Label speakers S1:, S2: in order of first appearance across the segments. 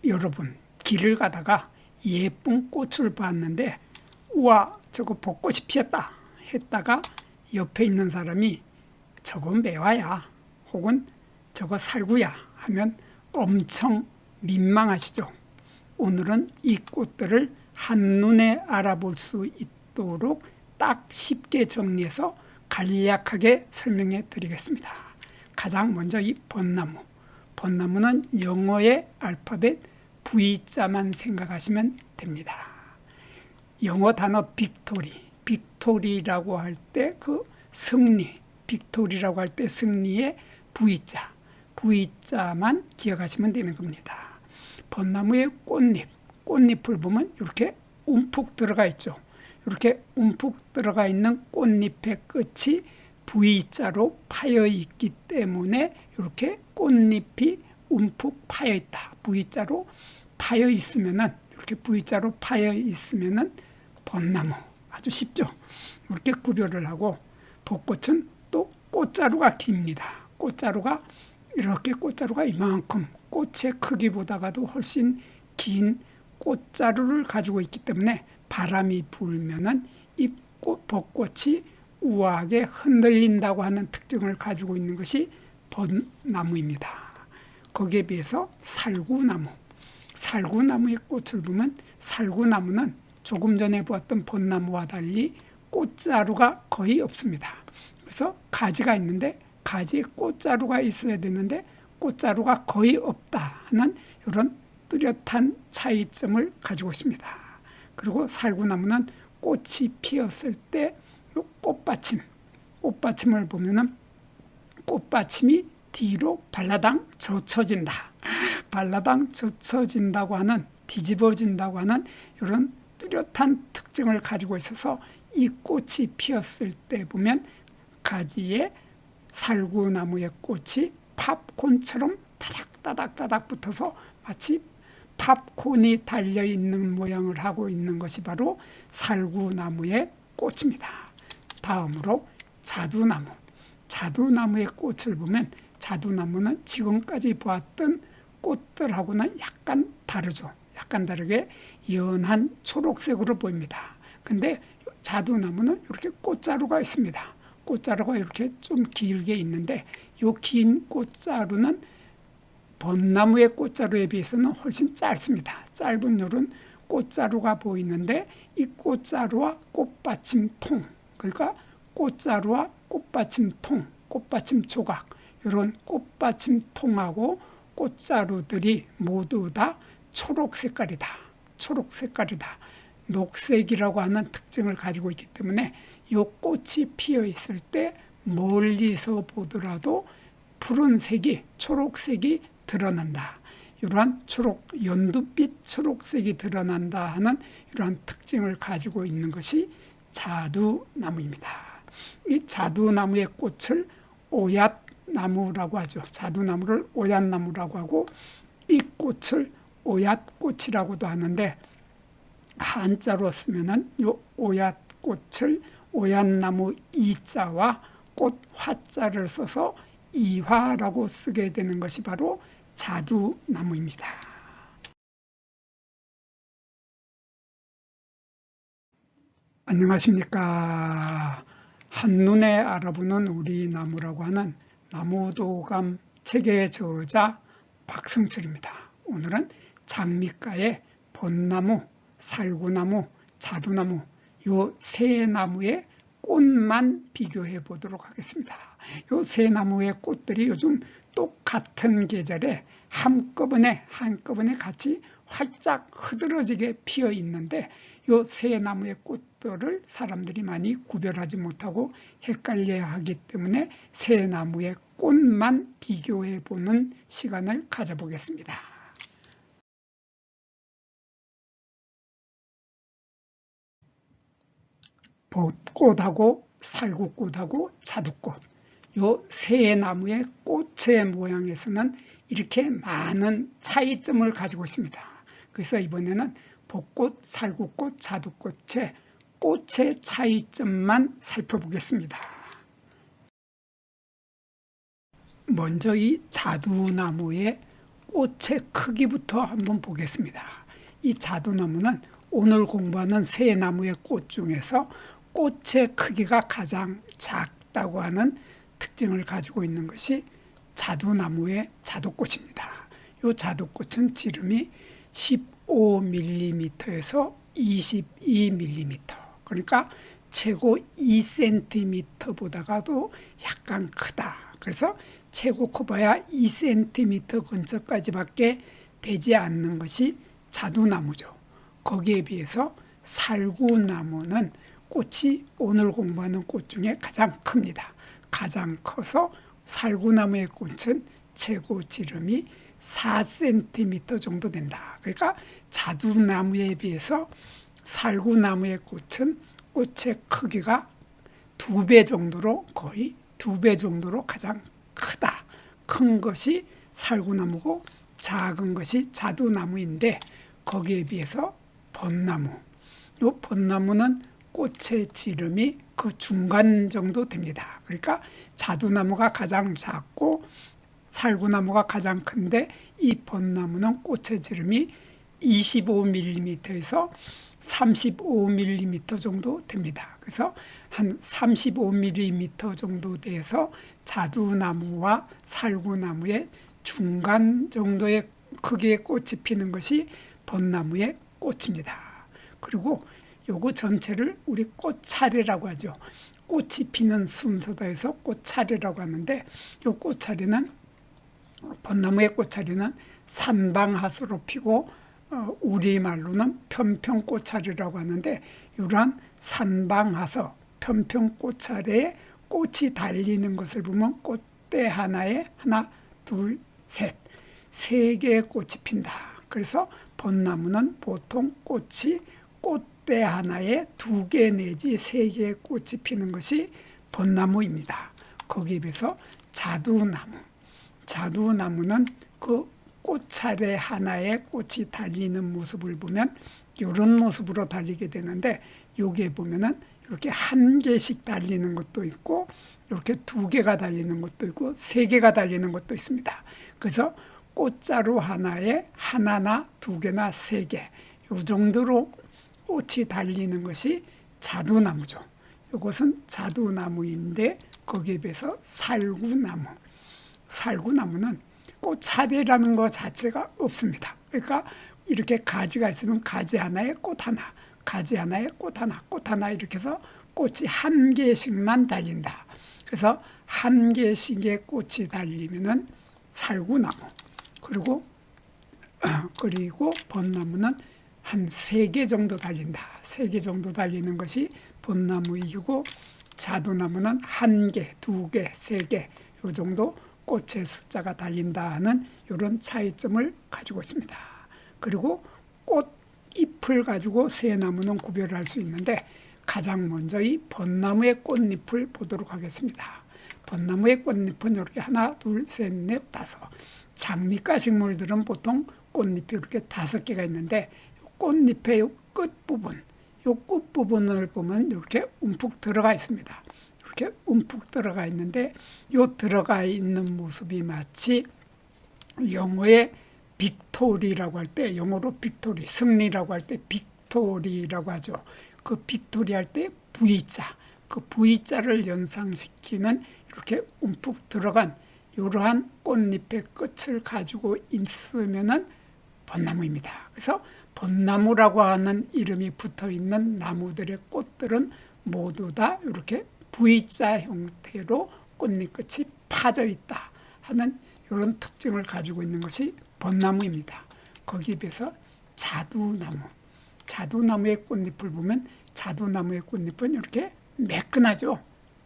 S1: 여러분, 길을 가다가 예쁜 꽃을 봤는데 우와, 저거 벚꽃이 피었다 했다가 옆에 있는 사람이 저거 매화야 혹은 저거 살구야 하면 엄청 민망하시죠. 오늘은 이 꽃들을 한눈에 알아볼 수 있도록 딱 쉽게 정리해서 간략하게 설명해 드리겠습니다. 가장 먼저 이 벚나무. 벚나무는 영어의 알파벳 V자만 생각하시면 됩니다. 영어 단어 빅토리라고 할 때 그 승리, 빅토리라고 할 때 승리의 V자만 기억하시면 되는 겁니다. 벚나무의 꽃잎을 보면 이렇게 움푹 들어가 있죠. 이렇게 움푹 들어가 있는 꽃잎의 끝이 V자로 파여 있기 때문에 이렇게 꽃잎이 움푹 파여 있다. V자로 파여 있으면은, 이렇게 V자로 파여 있으면은 벚나무. 아주 쉽죠. 이렇게 구별을 하고, 벚꽃은 또 꽃자루가 깁니다. 꽃자루가 이만큼, 꽃의 크기보다가도 훨씬 긴 꽃자루를 가지고 있기 때문에 바람이 불면은 이 벚꽃이 우아하게 흔들린다고 하는 특징을 가지고 있는 것이 벚나무입니다. 거기에 비해서 살구나무의 꽃을 보면 살구나무는 조금 전에 보았던 벚나무와 달리 꽃자루가 거의 없습니다. 그래서 가지가 있는데 가지에 꽃자루가 있어야 되는데 꽃자루가 거의 없다 하는 이런 뚜렷한 차이점을 가지고 있습니다. 그리고 살구나무는 꽃이 피었을 때 꽃받침을 보면은 꽃받침이 뒤로 발라당 젖혀진다고 하는, 뒤집어진다고 하는 이런 뚜렷한 특징을 가지고 있어서 이 꽃이 피었을 때 보면 가지에 살구나무의 꽃이 팝콘처럼 따닥따닥 붙어서 마치 팝콘이 달려있는 모양을 하고 있는 것이 바로 살구나무의 꽃입니다. 다음으로 자두나무의 꽃을 보면 자두나무는 지금까지 보았던 꽃들하고는 약간 다르죠. 약간 다르게 연한 초록색으로 보입니다. 근데 자두나무는 이렇게 꽃자루가 있습니다. 꽃자루가 이렇게 좀 길게 있는데 이 긴 꽃자루는 벚나무의 꽃자루에 비해서는 훨씬 짧습니다. 짧은 요런 꽃자루가 보이는데 이 꽃자루와 꽃받침통, 그러니까 꽃자루와 꽃받침통, 꽃받침 조각, 이런 꽃받침통하고 꽃자루들이 모두 다 초록색깔이다. 녹색이라고 하는 특징을 가지고 있기 때문에 이 꽃이 피어 있을 때 멀리서 보더라도 푸른색이, 초록색이 드러난다. 이러한 연두빛 초록색이 드러난다 하는 이러한 특징을 가지고 있는 것이 자두나무입니다. 이 자두나무의 꽃을 오얏나무라고 하죠. 자두나무를 오얏나무라고 하고 이 꽃을 오얏꽃이라고도 하는데 한자로 쓰면은 이 오얏꽃을 오얏나무 이자와 꽃 화자를 써서 이화라고 쓰게 되는 것이 바로 자두나무입니다. 안녕하십니까. 한눈에 알아보는 우리 나무라고 하는 나무도감 책의 저자 박승철입니다. 오늘은 장미가의 벚나무, 살구나무, 자두나무 요 세 나무의 꽃만 비교해 보도록 하겠습니다. 요 세 나무의 꽃들이 요즘 똑같은 계절에 한꺼번에 같이 활짝 흐드러지게 피어 있는데 요 세 나무의 꽃들을 사람들이 많이 구별하지 못하고 헷갈려 하기 때문에 세 나무의 꽃만 비교해 보는 시간을 가져보겠습니다. 벚꽃하고 살구꽃하고 자두꽃 요 세 나무의 꽃의 모양에서는 이렇게 많은 차이점을 가지고 있습니다. 그래서 이번에는 벚꽃, 살구꽃, 자두꽃의 꽃의 차이점만 살펴보겠습니다. 먼저 이 자두나무의 꽃의 크기부터 한번 보겠습니다. 이 자두나무는 오늘 공부하는 세 나무의 꽃 중에서 꽃의 크기가 가장 작다고 하는 특징을 가지고 있는 것이 자두나무의 자두꽃입니다. 이 자두꽃은 지름이 15mm에서 22mm, 그러니까 최고 2cm보다도 약간 크다. 그래서 최고 커봐야 2cm 근처까지밖에 되지 않는 것이 자두나무죠. 거기에 비해서 살구나무는 꽃이 오늘 공부하는 꽃 중에 가장 큽니다. 가장 커서 살구나무의 꽃은 최고 지름이 4cm 정도 된다. 그러니까 자두나무에 비해서 살구나무의 꽃은 꽃의 크기가 2배 정도로, 거의 2배 정도로 가장 크다. 큰 것이 살구나무고 작은 것이 자두나무인데, 거기에 비해서 벚나무, 이 벚나무는 꽃의 지름이 그 중간 정도 됩니다. 그러니까 자두나무가 가장 작고 살구나무가 가장 큰데, 이 벚나무는 꽃의 지름이 25mm에서 35mm 정도 됩니다. 그래서 한 35mm 정도 돼서 자두나무와 살구나무의 중간 정도의 크기의 꽃이 피는 것이 벚나무의 꽃입니다. 그리고 요거 전체를 우리 꽃차례라고 하죠. 꽃이 피는 순서도해서 꽃차례라고 하는데, 요 꽃차례는, 벚나무의 꽃차례는 산방하수로 피고 우리말로는 편평꽃차례라고 하는데, 이러한 산방하서 편평꽃차례에 꽃이 달리는 것을 보면 꽃대 하나에 하나, 둘, 셋, 3개의 꽃이 핀다. 그래서 벚나무는 보통 꽃이 꽃대 하나에 2개 내지 3개의 꽃이 피는 것이 벚나무입니다. 거기에 비해서 자두나무는 그 꽃차례 하나에 꽃이 달리는 모습을 보면 이런 모습으로 달리게 되는데, 여기에 보면은 이렇게 1개씩 달리는 것도 있고, 이렇게 2개가 달리는 것도 있고, 3개가 달리는 것도 있습니다. 그래서 꽃자루 하나에 하나나 2개나 3개, 이 정도로 꽃이 달리는 것이 자두나무죠. 이것은 자두나무인데, 거기에 비해서 살구나무는 꽃차례라는 것 자체가 없습니다. 그러니까 이렇게 가지가 있으면 가지 하나에 꽃 하나, 가지 하나에 꽃 하나, 꽃 하나, 이렇게 해서 꽃이 1개씩만 달린다. 그래서 1개씩의 꽃이 달리면은 살구나무. 그리고 벚나무는 한 3개 정도 달린다. 3개 정도 달리는 것이 벚나무이고, 자두나무는 1개, 2개, 3개, 이 정도 꽃의 숫자가 달린다는 이런 차이점을 가지고 있습니다. 그리고 꽃잎을 가지고 세 나무는 구별할 수 있는데, 가장 먼저 이 벚나무의 꽃잎을 보도록 하겠습니다. 벚나무의 꽃잎은 이렇게 하나, 둘, 셋, 넷, 다섯. 장미과 식물들은 보통 꽃잎이 이렇게 5개가 있는데, 꽃잎의 이 끝부분을 보면 이렇게 움푹 들어가 있습니다. 이렇게 움푹 들어가 있는데, 요 들어가 있는 모습이 마치 영어의 빅토리라고 할 때, 영어로 빅토리, 승리라고 할 때 빅토리라고 하죠. 그 빅토리 할 때 V자, 그 V자를 연상시키는 이렇게 움푹 들어간 이러한 꽃잎의 끝을 가지고 있으면은 벚나무입니다. 그래서 벚나무라고 하는 이름이 붙어 있는 나무들의 꽃들은 모두 다 이렇게 V자 형태로 꽃잎 끝이 파져 있다 하는 이런 특징을 가지고 있는 것이 벚나무입니다. 거기에 비해서 자두나무의 꽃잎을 보면, 자두나무의 꽃잎은 이렇게 매끈하죠.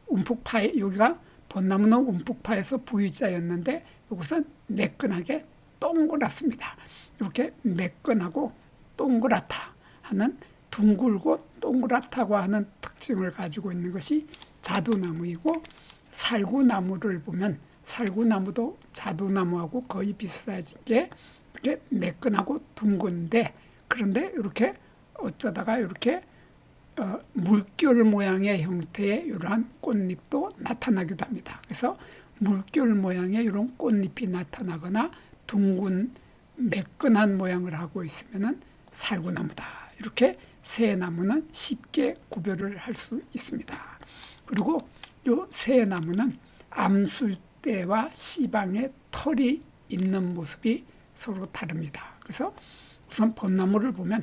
S1: 움푹 파여, 여기가 벚나무는 움푹 파여서 V자였는데, 이것은 매끈하게 동그랗습니다. 이렇게 매끈하고 동그랗다 하는, 둥글고 동그랗다고 하는 특징을 가지고 있는 것이 자두나무이고, 살구나무를 보면 살구나무도 자두나무하고 거의 비슷하게 이렇게 매끈하고 둥근데, 그런데 이렇게 어쩌다가 이렇게 물결 모양의 형태의 이러한 꽃잎도 나타나기도 합니다. 그래서 물결 모양의 이런 꽃잎이 나타나거나 둥근 매끈한 모양을 하고 있으면은 살구나무다. 이렇게 새 나무는 쉽게 구별을 할 수 있습니다. 그리고 요 새 나무는 암술대와 씨방에 털이 있는 모습이 서로 다릅니다. 그래서 우선 벚나무를 보면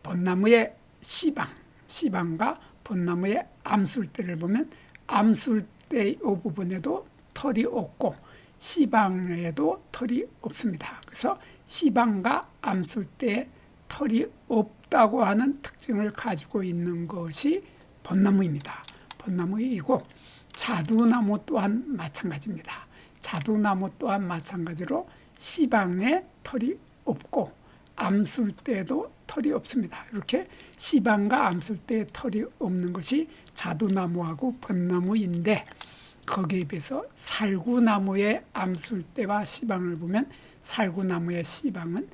S1: 벚나무의 씨방과 벚나무의 암술대를 보면 암술대의 부분에도 털이 없고 씨방에도 털이 없습니다. 그래서 씨방과 암술대에 털이 없다고 하는 특징을 가지고 있는 것이 벚나무입니다. 벚나무이고 자두나무 또한 마찬가지입니다. 자두나무 또한 마찬가지로 씨방에 털이 없고 암술대에도 털이 없습니다. 이렇게 씨방과 암술대에 털이 없는 것이 자두나무하고 벚나무인데 거기에 비해서 살구나무의 암술대와 씨방을 보면 살구나무의 씨방은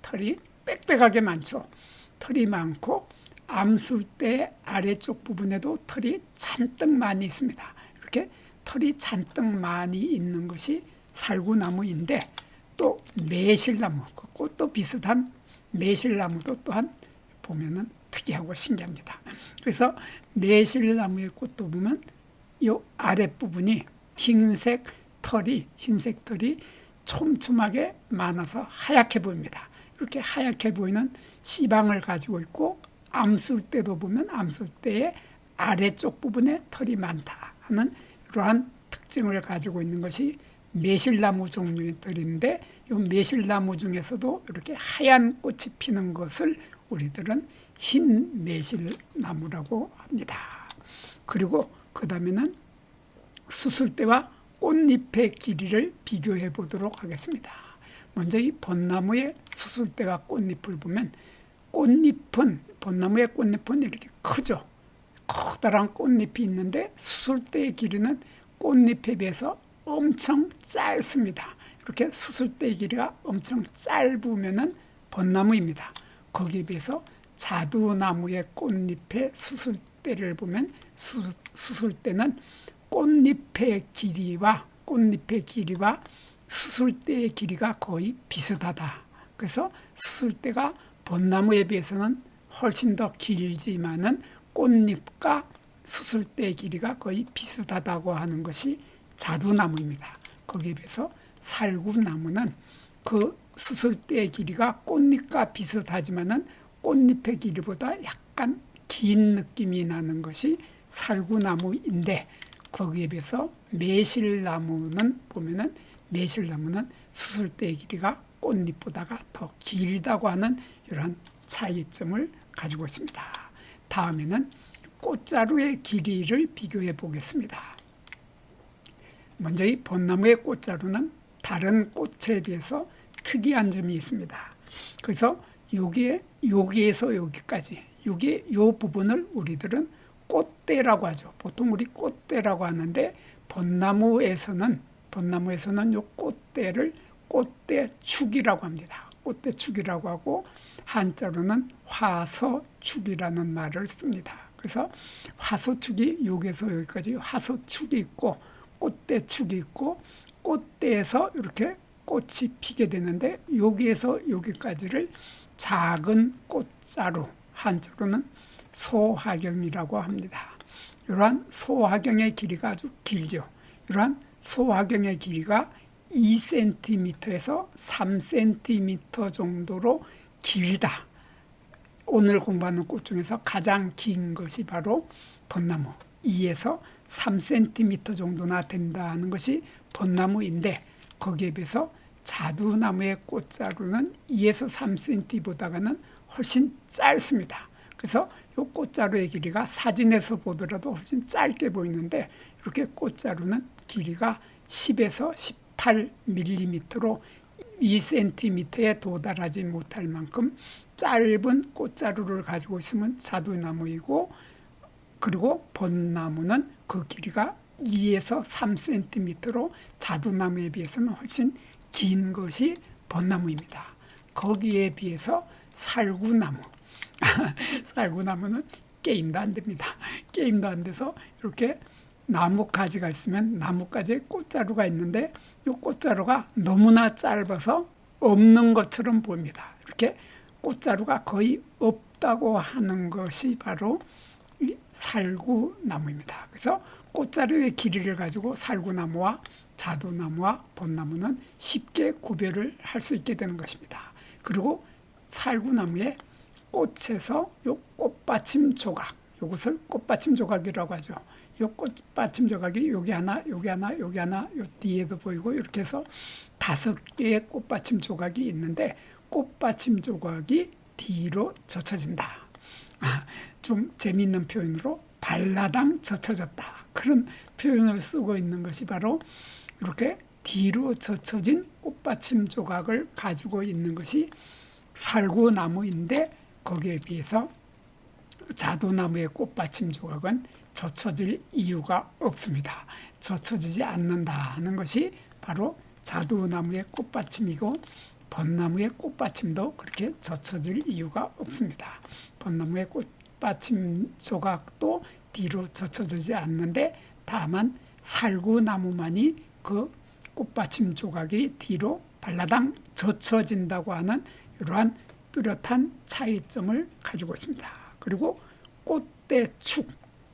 S1: 털이 빽빽하게 많죠. 털이 많고 암술대 아래쪽 부분에도 털이 잔뜩 많이 있습니다. 이렇게 털이 잔뜩 많이 있는 것이 살구나무인데 또 매실나무, 그 꽃도 비슷한 매실나무도 또한 보면은 특이하고 신기합니다. 그래서 매실나무의 꽃도 보면 이 아랫부분이 흰색 털이 촘촘하게 많아서 하얗게 보입니다. 이렇게 하얗게 보이는 씨방을 가지고 있고 암술대도 보면 암술대의 아래쪽 부분에 털이 많다 하는 이러한 특징을 가지고 있는 것이 매실나무 종류의 털인데 이 매실나무 중에서도 이렇게 하얀 꽃이 피는 것을 우리들은 흰 매실나무라고 합니다. 그리고 그 다음에는 수술대와 꽃잎의 길이를 비교해 보도록 하겠습니다. 먼저 이 벚나무의 수술대와 꽃잎을 보면 벚나무의 꽃잎은 이렇게 크죠. 커다란 꽃잎이 있는데 수술대의 길이는 꽃잎에 비해서 엄청 짧습니다. 이렇게 수술대의 길이가 엄청 짧으면은 벚나무입니다. 거기에 비해서 자두나무의 꽃잎의 수술대를 보면 수술대는 꽃잎의 길이와 수술대의 길이가 거의 비슷하다. 그래서 수술대가 벚나무에 비해서는 훨씬 더 길지만은 꽃잎과 수술대의 길이가 거의 비슷하다고 하는 것이 자두나무입니다. 거기에 비해서 살구나무는 그 수술대의 길이가 꽃잎과 비슷하지만은 꽃잎의 길이보다 약간 긴 느낌이 나는 것이 살구나무인데 거기에 비해서 매실나무는 보면은 매실나무는 수술대의 길이가 꽃잎보다가 더 길다고 하는 이러한 차이점을 가지고 있습니다. 다음에는 꽃자루의 길이를 비교해 보겠습니다. 먼저 이 벚나무의 꽃자루는 다른 꽃에 비해서 특이한 점이 있습니다. 그래서 여기에서 여기까지 이 부분을 우리들은 꽃대라고 하죠. 보통 우리 꽃대라고 하는데 벚나무에서는 이 꽃대를 꽃대축이라고 합니다. 꽃대축이라고 하고 한자로는 화서축이라는 말을 씁니다. 그래서 화서축이 여기에서 여기까지 화서축이 있고 꽃대축이 있고 꽃대에서 이렇게 꽃이 피게 되는데 여기에서 여기까지를 작은 꽃자루, 한자로는 소화경이라고 합니다. 이러한 소화경의 길이가 아주 길죠. 이러한 소화경의 길이가 2cm에서 3cm 정도로 길다. 오늘 공부하는 꽃 중에서 가장 긴 것이 바로 벚나무. 2에서 3cm 정도나 된다는 것이 벚나무인데 거기에 비해서 자두나무의 꽃자루는 2에서 3cm보다는 훨씬 짧습니다. 그래서 이 꽃자루의 길이가 사진에서 보더라도 훨씬 짧게 보이는데 이렇게 꽃자루는 길이가 10에서 18mm로 2cm에 도달하지 못할 만큼 짧은 꽃자루를 가지고 있으면 자두나무이고 그리고 벚나무는 그 길이가 2에서 3cm로 자두나무에 비해서는 훨씬 긴 것이 벚나무입니다. 거기에 비해서 살구나무는 게임도 안 됩니다. 게임도 안 돼서 이렇게 나뭇가지가 있으면 나뭇가지에 꽃자루가 있는데 이 꽃자루가 너무나 짧아서 없는 것처럼 보입니다. 이렇게 꽃자루가 거의 없다고 하는 것이 바로 이 살구나무입니다. 그래서 꽃자루의 길이를 가지고 살구나무와 자두나무와 벚나무는 쉽게 구별을 할 수 있게 되는 것입니다. 그리고 살구나무의 꽃에서 요 꽃받침 조각, 이것을 꽃받침 조각이라고 하죠. 이 꽃받침 조각이 여기 하나, 여기 하나, 여기 하나, 요 뒤에도 보이고 이렇게 해서 5개의 꽃받침 조각이 있는데 꽃받침 조각이 뒤로 젖혀진다. 좀 재미있는 표현으로 발라당 젖혀졌다. 그런 표현을 쓰고 있는 것이 바로 이렇게 뒤로 젖혀진 꽃받침 조각을 가지고 있는 것이 살구나무인데 거기에 비해서 자두나무의 꽃받침 조각은 젖혀질 이유가 없습니다. 젖혀지지 않는다 하는 것이 바로 자두나무의 꽃받침이고 벚나무의 꽃받침도 그렇게 젖혀질 이유가 없습니다. 벚나무의 꽃받침 조각도 뒤로 젖혀지지 않는데 다만 살구나무만이 그 꽃받침 조각이 뒤로 발라당 젖혀진다고 하는 이러한 뚜렷한 차이점을 가지고 있습니다. 그리고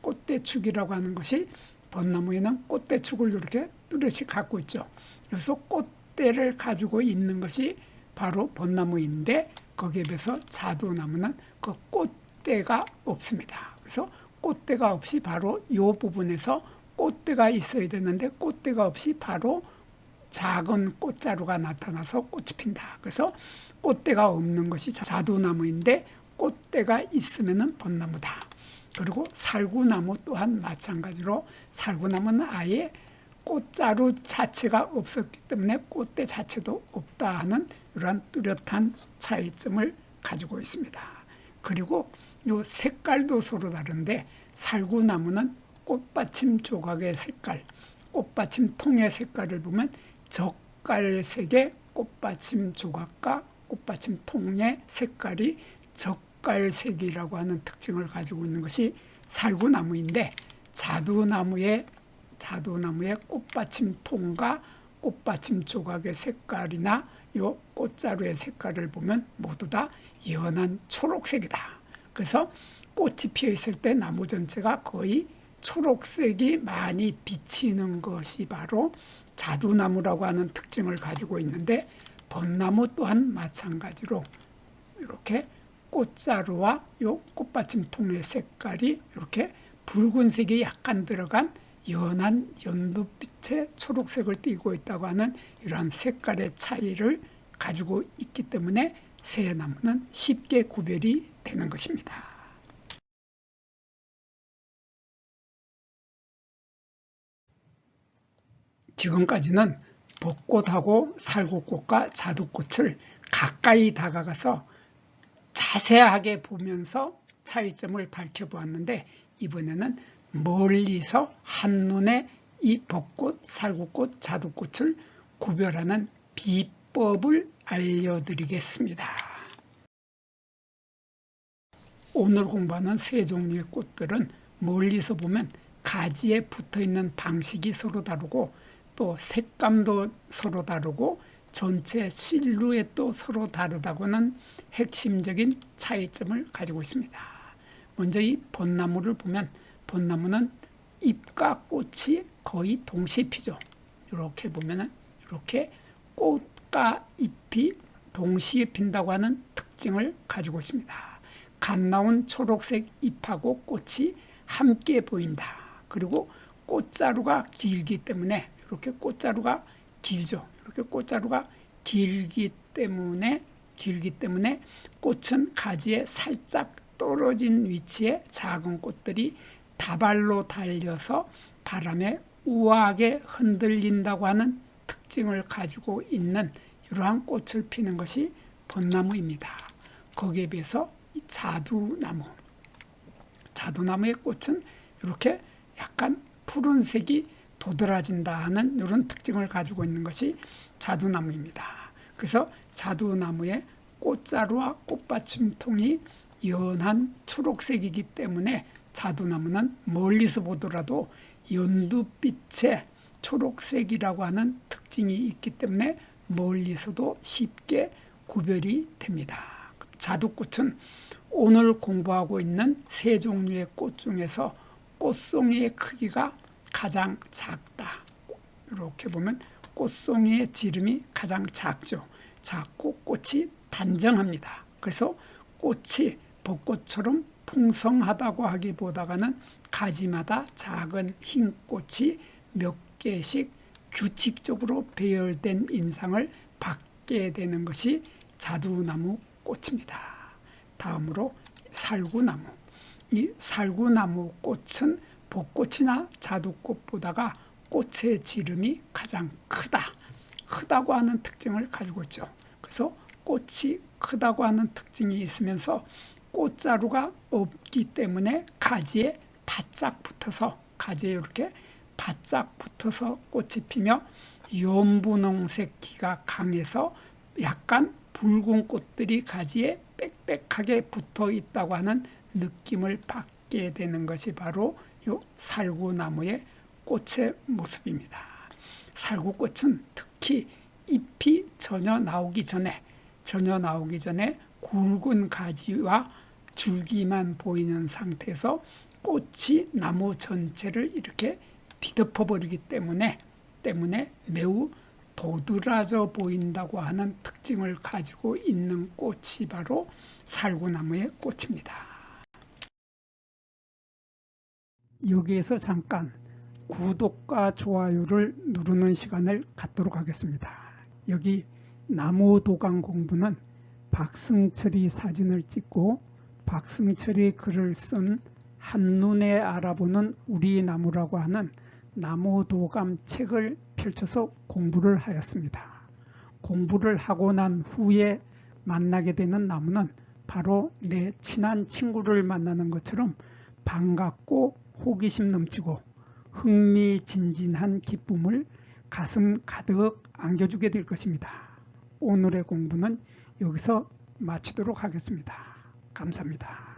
S1: 꽃대축이라고 하는 것이 벚나무에는 꽃대축을 이렇게 뚜렷이 갖고 있죠. 그래서 꽃대를 가지고 있는 것이 바로 벚나무인데 거기에 비해서 자두나무는 그 꽃대가 없습니다. 그래서 꽃대가 없이 바로 이 부분에서 꽃대가 있어야 되는데 꽃대가 없이 바로 작은 꽃자루가 나타나서 꽃이 핀다. 그래서 꽃대가 없는 것이 자두나무인데 꽃대가 있으면 벚나무다. 그리고 살구나무 또한 마찬가지로 살구나무는 아예 꽃자루 자체가 없었기 때문에 꽃대 자체도 없다 하는 이러한 뚜렷한 차이점을 가지고 있습니다. 그리고 이 색깔도 서로 다른데 살구나무는 꽃받침 조각의 색깔, 꽃받침 통의 색깔을 보면 젓갈색의 꽃받침 조각과 꽃받침 통의 색깔이 젓갈색이라고 하는 특징을 가지고 있는 것이 살구나무인데 자두나무의 꽃받침 통과 꽃받침 조각의 색깔이나 요 꽃자루의 색깔을 보면 모두 다 연한 초록색이다. 그래서 꽃이 피어 있을 때 나무 전체가 거의 초록색이 많이 비치는 것이 바로 자두나무라고 하는 특징을 가지고 있는데 벚나무 또한 마찬가지로 이렇게 꽃자루와 요 꽃받침 통의 색깔이 이렇게 붉은색이 약간 들어간 연한 연두빛의 초록색을 띠고 있다고 하는 이러한 색깔의 차이를 가지고 있기 때문에 세 나무는 쉽게 구별이 되는 것입니다. 지금까지는 벚꽃하고 살구꽃과 자두꽃을 가까이 다가가서 자세하게 보면서 차이점을 밝혀보았는데 이번에는 멀리서 한눈에 이 벚꽃, 살구꽃, 자두꽃을 구별하는 비법을 알려드리겠습니다. 오늘 공부하는 세 종류의 꽃들은 멀리서 보면 가지에 붙어있는 방식이 서로 다르고 또 색감도 서로 다르고 전체 실루엣도 서로 다르다고는 핵심적인 차이점을 가지고 있습니다. 먼저 이 벚나무를 보면 벚나무는 잎과 꽃이 거의 동시에 피죠. 이렇게 보면은 이렇게 꽃과 잎이 동시에 핀다고 하는 특징을 가지고 있습니다. 갓 나온 초록색 잎하고 꽃이 함께 보인다. 그리고 꽃자루가 길기 때문에 이렇게 꽃자루가 길죠. 이렇게 꽃자루가 길기 때문에 꽃은 가지에 살짝 떨어진 위치에 작은 꽃들이 다발로 달려서 바람에 우아하게 흔들린다고 하는 특징을 가지고 있는 이러한 꽃을 피는 것이 벚나무입니다. 거기에 비해서 이 자두나무의 꽃은 이렇게 약간 푸른색이 도드라진다 하는 이런 특징을 가지고 있는 것이 자두나무입니다. 그래서 자두나무의 꽃자루와 꽃받침통이 연한 초록색이기 때문에 자두나무는 멀리서 보더라도 연두빛의 초록색이라고 하는 특징이 있기 때문에 멀리서도 쉽게 구별이 됩니다. 자두꽃은 오늘 공부하고 있는 세 종류의 꽃 중에서 꽃송이의 크기가 가장 작다. 이렇게 보면 꽃송이의 지름이 가장 작죠. 작고 꽃이 단정합니다. 그래서 꽃이 벚꽃처럼 풍성하다고 하기보다는 가지마다 작은 흰 꽃이 몇 개씩 규칙적으로 배열된 인상을 받게 되는 것이 자두나무 꽃입니다. 다음으로 살구나무. 이 살구나무 꽃은 벚꽃이나 자두꽃보다가 꽃의 지름이 가장 크다고 하는 특징을 가지고 있죠. 그래서 꽃이 크다고 하는 특징이 있으면서 꽃자루가 없기 때문에 가지에 바짝 붙어서, 가지에 이렇게 바짝 붙어서 꽃이 피며 연분홍색 기가 강해서 약간 붉은 꽃들이 가지에 빽빽하게 붙어 있다고 하는 느낌을 받게 되는 것이 바로 이 살구나무의 꽃의 모습입니다. 살구꽃은 특히 잎이 전혀 나오기 전에 굵은 가지와 줄기만 보이는 상태에서 꽃이 나무 전체를 이렇게 뒤덮어버리기 때문에 매우 도드라져 보인다고 하는 특징을 가지고 있는 꽃이 바로 살구나무의 꽃입니다. 여기에서 잠깐 구독과 좋아요를 누르는 시간을 갖도록 하겠습니다. 여기 나무도감 공부는 박승철이 사진을 찍고 박승철이 글을 쓴 한눈에 알아보는 우리 나무라고 하는 나무도감 책을 펼쳐서 공부를 하였습니다. 공부를 하고 난 후에 만나게 되는 나무는 바로 내 친한 친구를 만나는 것처럼 반갑고 호기심 넘치고 흥미진진한 기쁨을 가슴 가득 안겨주게 될 것입니다. 오늘의 공부는 여기서 마치도록 하겠습니다. 감사합니다.